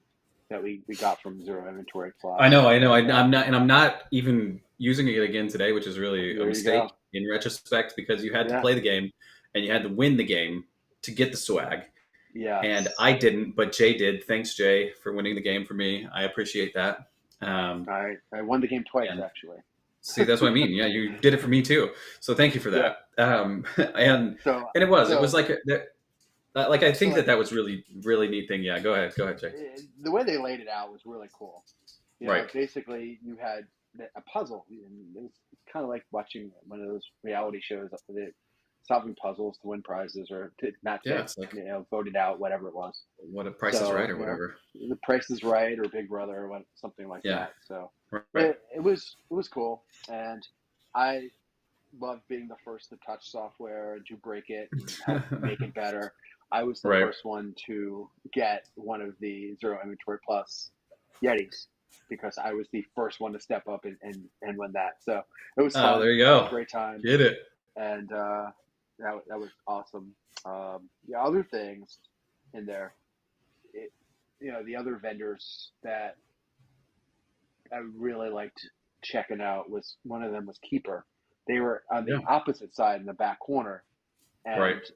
that we got from Zero Inventory Plus. I know. And, I'm not even using it again today, which is really a there you mistake go. in retrospect because you had to Yeah. play the game and you had to win the game to get the swag. And Yes. I didn't, but Jay did. Thanks, Jay, for winning the game for me. I appreciate that. I won the game twice, And actually. see, that's what I mean. Yeah, you did it for me too. So thank you for Yeah. that. And So it was like I think So that was really really neat thing. Yeah, go ahead, Jay. the way they laid it out was really cool. Right. Basically, you had a puzzle. It's kind of like watching one of those reality shows, solving puzzles to win prizes or to not Yeah, get it's like voted out, whatever it was. what a Price is Right or whatever. The Price is Right or Big Brother or something like Yeah. that. So Right. it was cool, and I love being the first to touch software and to break it and help make it better. I was the Right. first one to get one of the Zero Inventory Plus Yetis because I was the first one to step up and win that. So it was fun. Oh, there you go. Great time. Get it. And that was awesome. Other things in there, the other vendors that I really liked checking out was one of them was Keeper. They were on the opposite side in the back corner, and Right.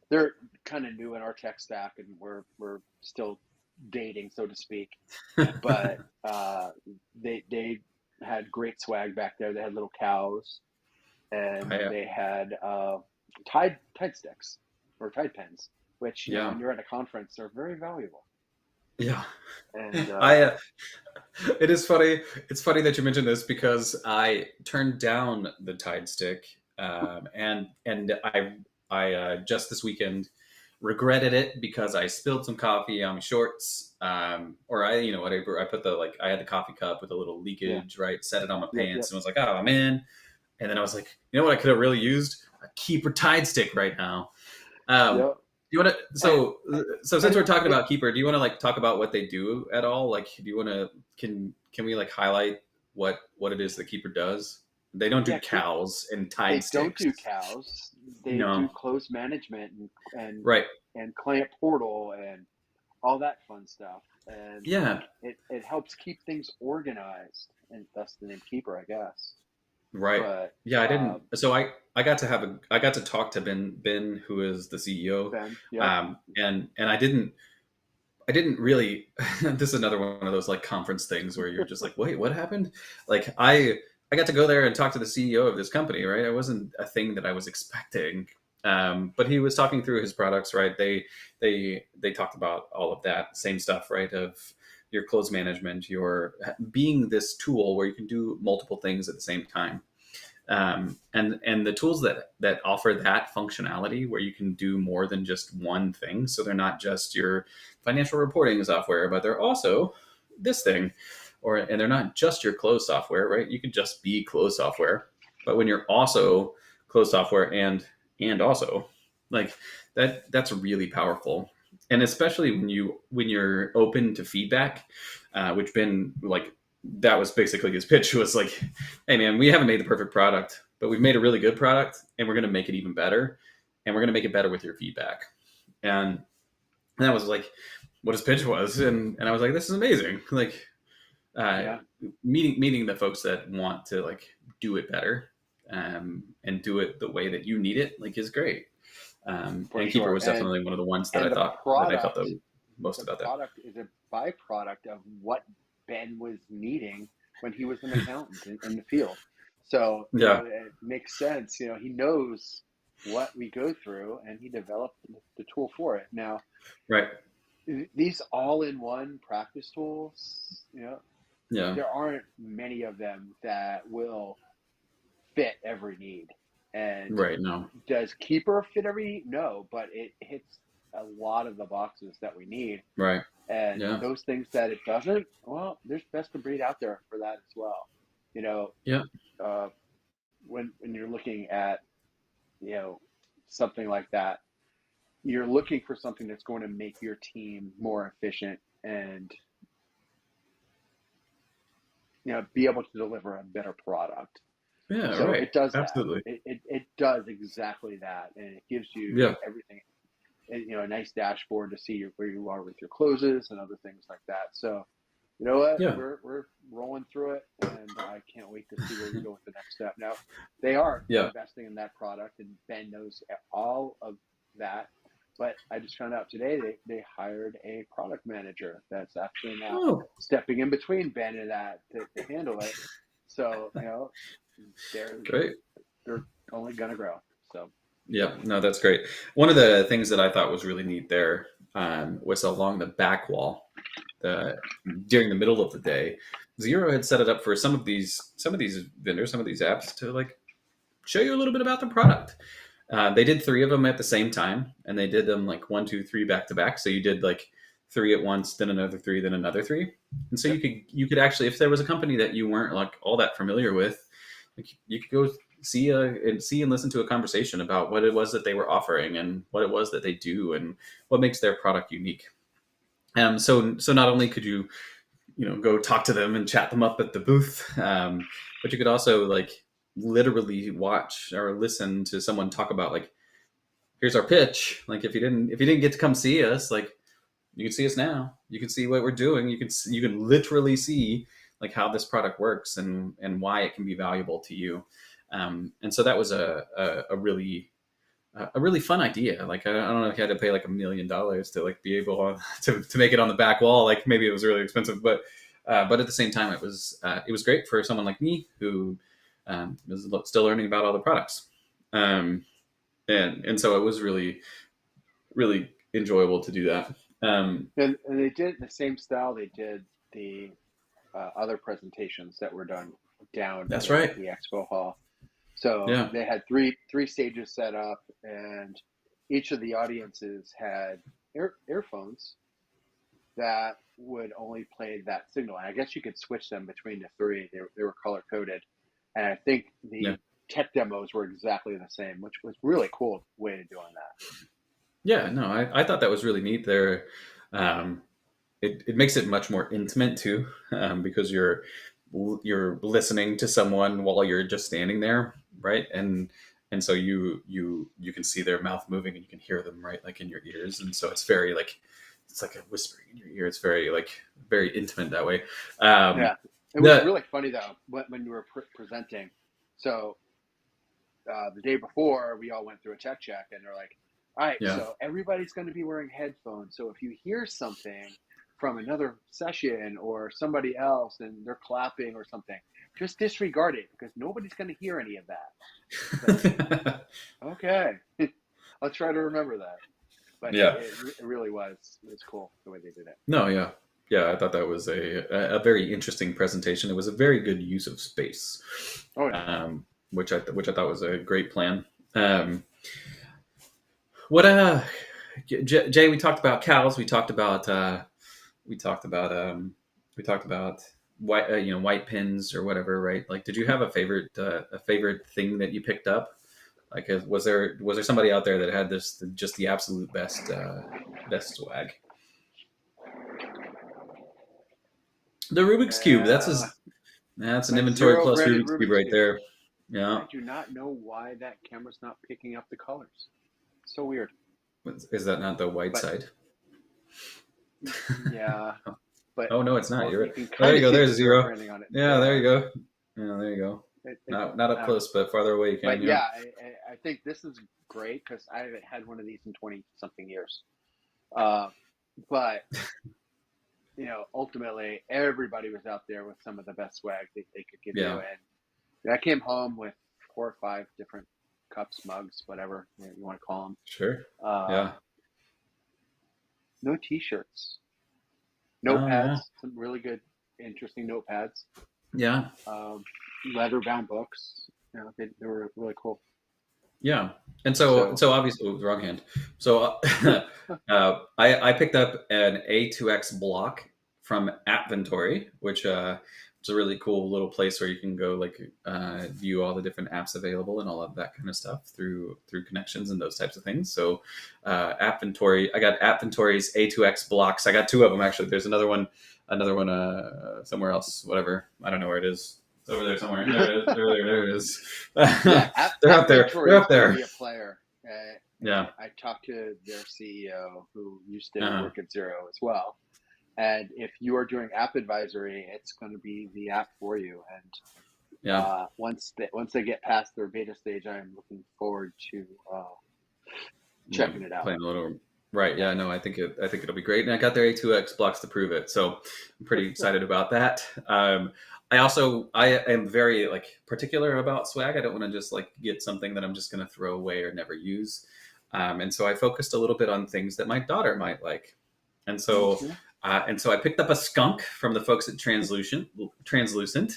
they're kind of new in our tech stack, and we're still dating, so to speak. But they had great swag back there. They had little cows, and they had Tide sticks or Tide pens, which when you're at a conference are very valuable. Yeah. And it is funny. It's funny that you mentioned this because I turned down the Tide stick, and I just this weekend regretted it because I spilled some coffee on my shorts, or I put I had the coffee cup with a little leakage, right? Set it on my pants and was like, oh man. And then I was like, you know what? I could have really used a Keeper Tide stick right now. You want to? So since we're talking about Keeper, do you want to talk about what they do at all? Like, do you want to? Can we highlight what it is that Keeper does? They don't do cows and Tide sticks. They don't do cows. They do close management and right and client portal and all that fun stuff. And it helps keep things organized, and thus the name Keeper, I guess. Right. But, I didn't. So I got to talk to Ben, who is the CEO. Ben, and I didn't really. This is another one of those conference things where you're just like, wait, what happened? I got to go there and talk to the CEO of this company. Right. It wasn't a thing that I was expecting. But he was talking through his products. Right. They talked about all of that same stuff. Right. Of your close management, your being this tool where you can do multiple things at the same time. And the tools that offer that functionality where you can do more than just one thing. So they're not just your financial reporting software, but they're also this thing, and they're not just your close software, right? You could just be close software, but when you're also closed software, and also like that's really powerful. And especially when you're open to feedback, which been like that was basically his pitch was like, hey man, we haven't made the perfect product, but we've made a really good product, and we're going to make it even better, and we're going to make it better with your feedback. And that was like what his pitch was, and I was like, this is amazing. Like uh, Yeah, meeting the folks that want to like do it better, and do it the way that you need it, like is great. for And Keeper sure. was definitely one of the ones that And I felt the most the about that. product is a byproduct of what Ben was needing when he was an accountant in the field. So, Yeah, it makes sense. He knows what we go through and he developed the tool for it. Now, right. these all-in-one practice tools, Yeah, there aren't many of them that will fit every need. And right. No, does Keeper fit every need? No, but it hits a lot of the boxes that we need. right. And Yeah, those things that it doesn't, well, there's best of breed out there for that as well. You know, yeah, uh, when you're looking at, you know, something like that, you're looking for something that's going to make your team more efficient and, be able to deliver a better product. yeah. So Right. it does that. Absolutely. It does exactly that. And it gives you Yeah, everything, a nice dashboard to see where you are with your closes and other things like that. So, you know what? yeah, We're rolling through it, and I can't wait to see where we go with the next step. Now, they are yeah. investing in that product, and Ben knows all of that. But I just found out today they hired a product manager that's actually now Oh, stepping in between Ben and that to handle it. So, they're great. they're only gonna grow. So Yeah, no, that's great. One of the things that I thought was really neat there, was along the back wall. The During the middle of the day, Zero had set it up for some of these vendors, some of these apps to like show you a little bit about the product. They did three of them at the same time, and they did them like one, two, three back to back. So you did like three at once, then another three, then another three. And so yep. you could actually, if there was a company that you weren't like all that familiar with, like you could go see and listen to a conversation about what it was that they were offering and what it was that they do and what makes their product unique. So not only could you go talk to them and chat them up at the booth, but you could also like literally watch or listen to someone talk about like, here's our pitch. Like if you didn't get to come see us, like you can see us now. You can see what we're doing. You can literally see like how this product works and why it can be valuable to you. And so that was a really fun idea. Like I don't know if you had to pay like $1 million to like be able to make it on the back wall. Like maybe it was really expensive, but at the same time it was great for someone like me who was still learning about all the products. And so it was really really enjoyable to do that. And they did the same style they did the other presentations that were done down That's in right. the expo hall. So Yeah. they had three stages set up, and each of the audiences had earphones that would only play that signal. And I guess you could switch them between the three. They were color coded, and I think Yeah. the tech demos were exactly the same, which was really cool way of doing that. Yeah. No, I thought that was really neat there. Um, it makes it much more intimate too, because you're listening to someone while you're just standing there, right? And so you can see their mouth moving and you can hear them right like in your ears, and so it's very like it's like a whispering in your ear. It's very like very intimate that way. Yeah, it was The really funny though when you were presenting. So the day before, we all went through a tech check, and they're like, "All right, Yeah. so everybody's going to be wearing headphones. So if you hear something from another session or somebody else, and they're clapping or something, just disregard it because nobody's going to hear any of that." It's like, okay, I'll try to remember that. But Yeah. it really was cool the way they did it. No, yeah. Yeah, I thought that was a very interesting presentation. It was a very good use of space, Oh yeah. which I thought was a great plan. What Jay? We talked about cows. We talked about we talked about white white pins or whatever, right? Like, did you have a favorite thing that you picked up Like, was there somebody out there that had this just the absolute best swag? The Rubik's Cube. That's an That inventory zero plus branded Rubik's Cube Rubik's right Cube. there. Yeah. I do not know why that camera's not picking up the colors. So weird. Is that not the white But side? yeah, but Oh no, it's not. You're you right. can Oh, there kind you of go. see There's the a zero zero. branding on it. Yeah, there you go. Yeah, there you go. Not up I don't know. close, but farther away you can. But Yeah. yeah, I think this is great because I haven't had one of these in 20 something years. But ultimately, everybody was out there with some of the best swag that they could give you, Yeah. and I came home with 4 or 5 different cups, mugs, whatever you want to call them. Sure. Uh, Yeah. no T-shirts, Oh notepads, yeah. some really good, interesting notepads, Yeah. leather-bound books. They were really cool. Yeah. And so So obviously, oh, wrong hand. So I picked up an A2X block from Appventory, which is a really cool little place where you can go like view all the different apps available and all of that kind of stuff through connections and those types of things. So Appventory, I got Appventory's A2X blocks. I got 2 of them actually. There's another one somewhere else. Whatever, I don't know where it is. It's over there somewhere. There it is. yeah, They're out there. They're up there. Be a player. Yeah. I talked to their CEO who used to Uh-huh. work at Xero as well. And if you are doing app advisory, it's going to be the app for you. And Yeah. once they get past their beta stage, I'm looking forward to checking it out. Playing a little. Right. Yeah. No, I think it'll be great. And I got their A2X blocks to prove it. So I'm pretty excited about that. I am very like particular about swag. I don't want to just like get something that I'm just going to throw away or never use. And so I focused a little bit on things that my daughter might like. And so I picked up a skunk from the folks at Translucent.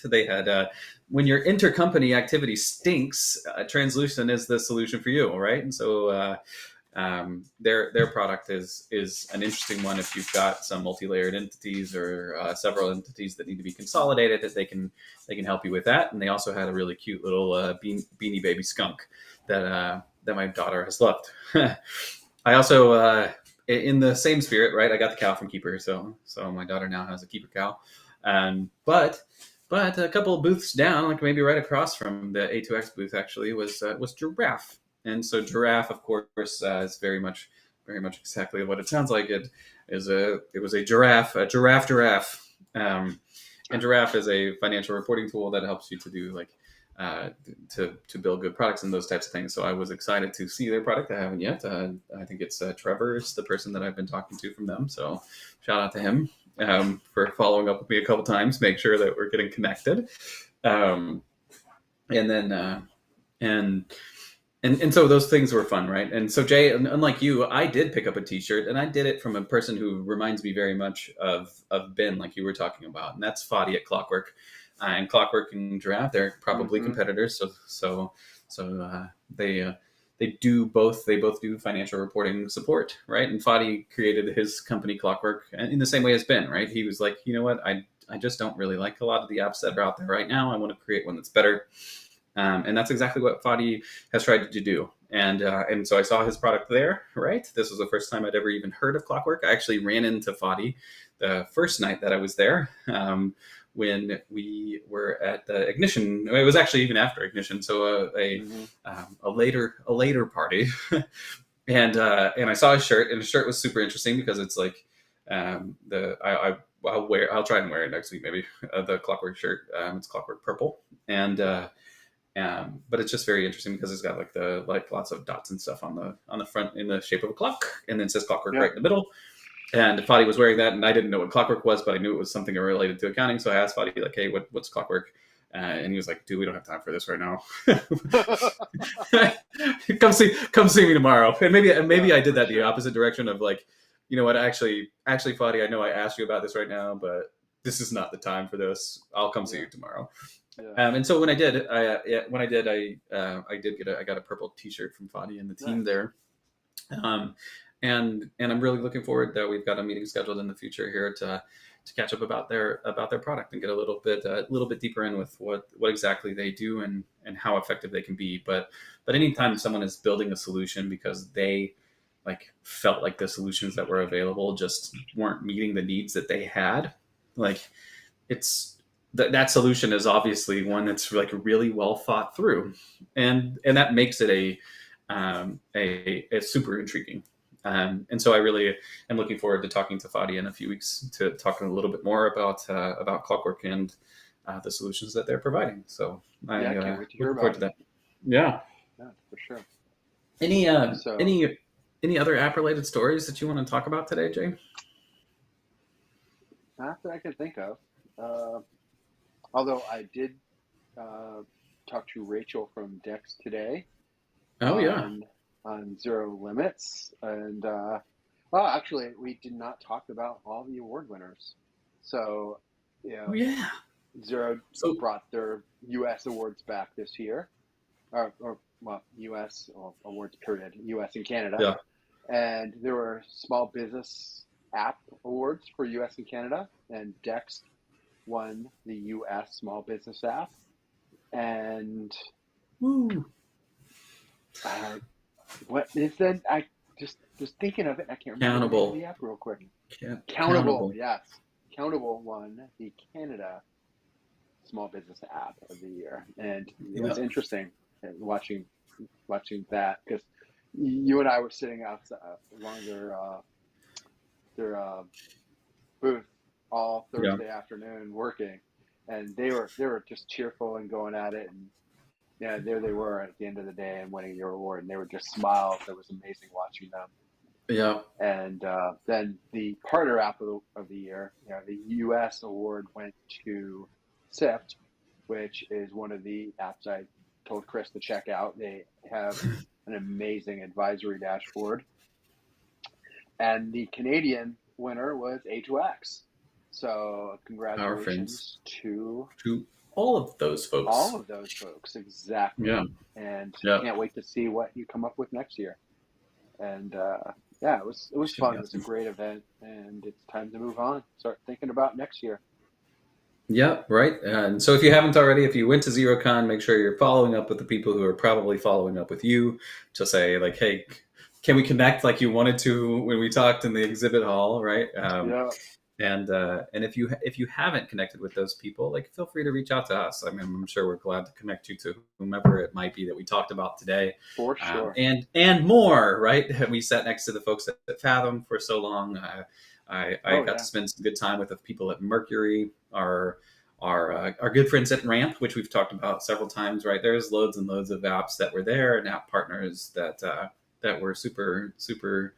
They had when your intercompany activity stinks, Translucent is the solution for you, right? And so their product is an interesting one if you've got some multi-layered entities or several entities that need to be consolidated. That they can help you with that. And they also had a really cute little beanie baby skunk that my daughter has loved. I also in the same spirit, right? I got the cow from Keeper, so my daughter now has a Keeper cow. But a couple of booths down, like maybe right across from the A2X booth, actually was Giraffe. And so Giraffe, of course, is very much exactly what it sounds like. It was a giraffe. And Giraffe is a financial reporting tool that helps you to do like to build good products and those types of things. So I was excited to see their product. I haven't yet. I think it's Trevor is the person that I've been talking to from them. So shout out to him for following up with me a couple times, make sure that we're getting connected. And so those things were fun, right? And so Jay, unlike you, I did pick up a T-shirt, and I did it from a person who reminds me very much of Ben, like you were talking about, and that's Fadi at Clockwork. And Clockwork and Giraffe, they're probably competitors. So they do both. They both do financial reporting support, right? And Fadi created his company Clockwork in the same way as Ben, right? He was like, you know what, I just don't really like a lot of the apps that are out there right now. I want to create one that's better. And that's exactly what Fadi has tried to do. And so I saw his product there, right? This was the first time I'd ever even heard of Clockwork. I actually ran into Fadi the first night that I was there when we were at the Ignition. It was actually even after Ignition, so a later party. And I saw his shirt, and his shirt was super interesting because it's like I'll try and wear it next week maybe the Clockwork shirt. It's Clockwork purple, and but it's just very interesting because it's got like lots of dots and stuff on the front in the shape of a clock, and then it says Clockwork right in the middle. And Fadi was wearing that, and I didn't know what Clockwork was, but I knew it was something related to accounting. So I asked Fadi, like, "Hey, what's Clockwork?" And he was like, "Dude, we don't have time for this right now. Come see me tomorrow." And maybe I did that the opposite direction of like, you know what? Actually, Fadi, I know I asked you about this right now, but this is not the time for this. I'll come see you tomorrow. Yeah. And so when I did, I got a purple T-shirt from Fadi and the team there. And I'm really looking forward that we've got a meeting scheduled in the future here to catch up about their product and get a little bit deeper in with what exactly they do and how effective they can be. But anytime someone is building a solution because they like felt like the solutions that were available just weren't meeting the needs that they had, like it's that solution is obviously one that's like really well thought through, and that makes it a super intriguing. And so I really am looking forward to talking to Fadi in a few weeks to talk a little bit more about Clockwork and the solutions that they're providing. So I can't wait to hear looking forward about to that. Yeah. Yeah, for sure. Any other app related stories that you want to talk about today, Jay? Not that I can think of. Although I did talk to Rachel from Dex today. Oh, yeah. On Zero Limits. And, well, actually, we did not talk about all the award winners. So, Oh, yeah. Zero brought their U.S. awards back this year. Or well, U.S. awards, period. U.S. and Canada. Yeah. And there were small business app awards for U.S. and Canada. And Dex won the U.S. small business app. And Woo. what is that? I just thinking of it. I can't remember Countable. the app real quick. Countable. Yes. Countable won the Canada small business app of the year. And it was interesting watching that because you and I were sitting outside along their booth all Thursday afternoon working, and they were just cheerful and going at it, and yeah, there they were at the end of the day and winning your award, and they were just smiles. It was amazing watching them. Yeah. And then the partner app of the year, the U.S. award went to Sift, which is one of the apps I told Chris to check out. They have an amazing advisory dashboard. And the Canadian winner was A2X. So congratulations to all of those folks. All of those folks, exactly. Yeah. And can't wait to see what you come up with next year. And it was fun. It was a great event, and it's time to move on. Start thinking about next year. Yeah, right. And so if you haven't already, if you went to Xerocon, make sure you're following up with the people who are probably following up with you to say like, hey, can we connect like you wanted to when we talked in the exhibit hall, right? And if you haven't connected with those people, like feel free to reach out to us. I mean, I'm sure we're glad to connect you to whomever it might be that we talked about today. For sure. And more, right? We sat next to the folks at Fathom for so long. I got to spend some good time with the people at Mercury, our good friends at Ramp, which we've talked about several times, right? There's loads and loads of apps that were there and app partners that were super, super,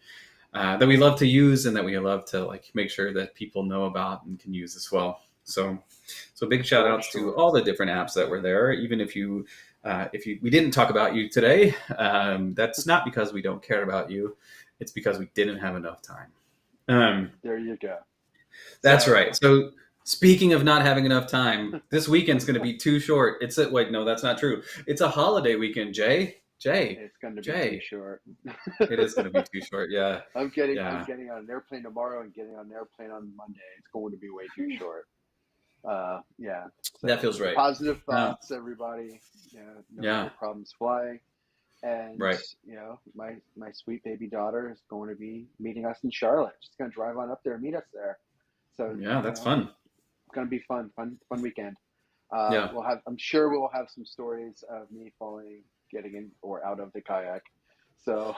that we love to use and that we love to like make sure that people know about and can use as well. So big shout outs to all the different apps that were there. Even if we didn't talk about you today, that's not because we don't care about you. It's because we didn't have enough time. There you go. That's right. So speaking of not having enough time, this weekend's going to be too short. Wait, no, that's not true. It's a holiday weekend, Jay. It's going to be too short. It is going to be too short. Yeah. I'm getting on an airplane tomorrow and getting on an airplane on Monday. It's going to be way too short. So that feels right. Positive thoughts, everybody. No problems flying. And my sweet baby daughter is going to be meeting us in Charlotte. She's going to drive on up there and meet us there. So that's fun. It's going to be fun weekend. I'm sure we'll have some stories of me falling, getting in or out of the kayak. So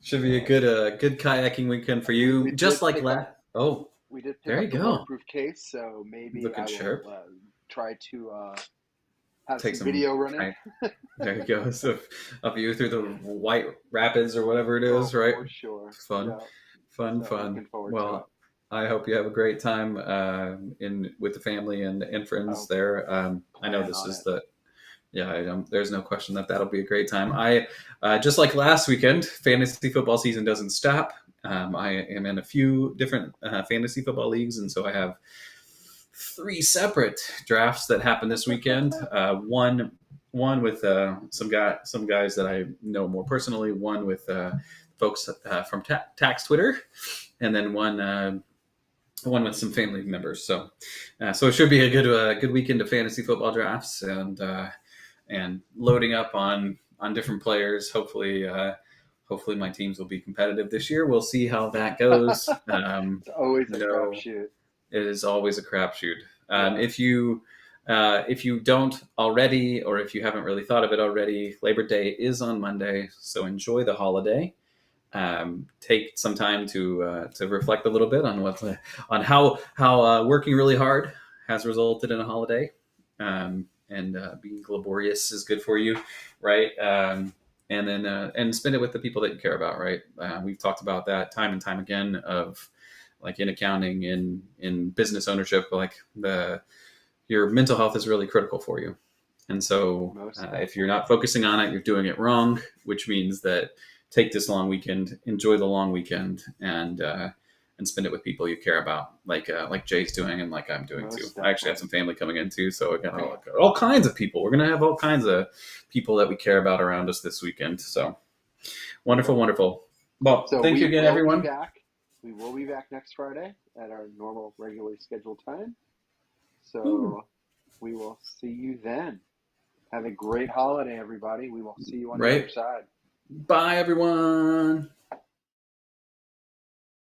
should be a good kayaking weekend for you. Just like that. Oh, we did pick up the waterproof case, so maybe looking sharp. Try to have take some video running. There you go. So of you through the White Rapids or whatever it is, right? For sure. Fun. Well, I hope you have a great time with the family and friends there. I know this is there's no question that'll be a great time. I just like last weekend, fantasy football season doesn't stop. I am in a few different fantasy football leagues, and so I have 3 separate drafts that happen this weekend. One with some guys that I know more personally. One with folks from Tax Twitter, and then one one with some family members. So so it should be a good weekend of fantasy football drafts and loading up on different players. Hopefully my teams will be competitive this year. We'll see how that goes. It's always a No, crapshoot. it is always a crapshoot. Yeah. If you don't already, or if you haven't really thought of it already, Labor Day is on Monday, so enjoy the holiday. Take some time to reflect a little bit on on how working really hard has resulted in a holiday, and being laborious is good for you, right? And then and spend it with the people that you care about, right? We've talked about that time and time again of like in accounting, in business ownership, like your mental health is really critical for you. And so if you're not focusing on it, you're doing it wrong, which means that take this long weekend, enjoy the long weekend, and spend it with people you care about, like Jay's doing and like I'm doing too. I actually have some family coming in too, so again, all kinds of people. We're gonna have all kinds of people that we care about around us this weekend. So wonderful, wonderful. Well, So thank you again, everyone. We will be back next Friday at our normal, regularly scheduled time. So we will see you then. Have a great holiday, everybody. We will see you on the other side. Bye, everyone.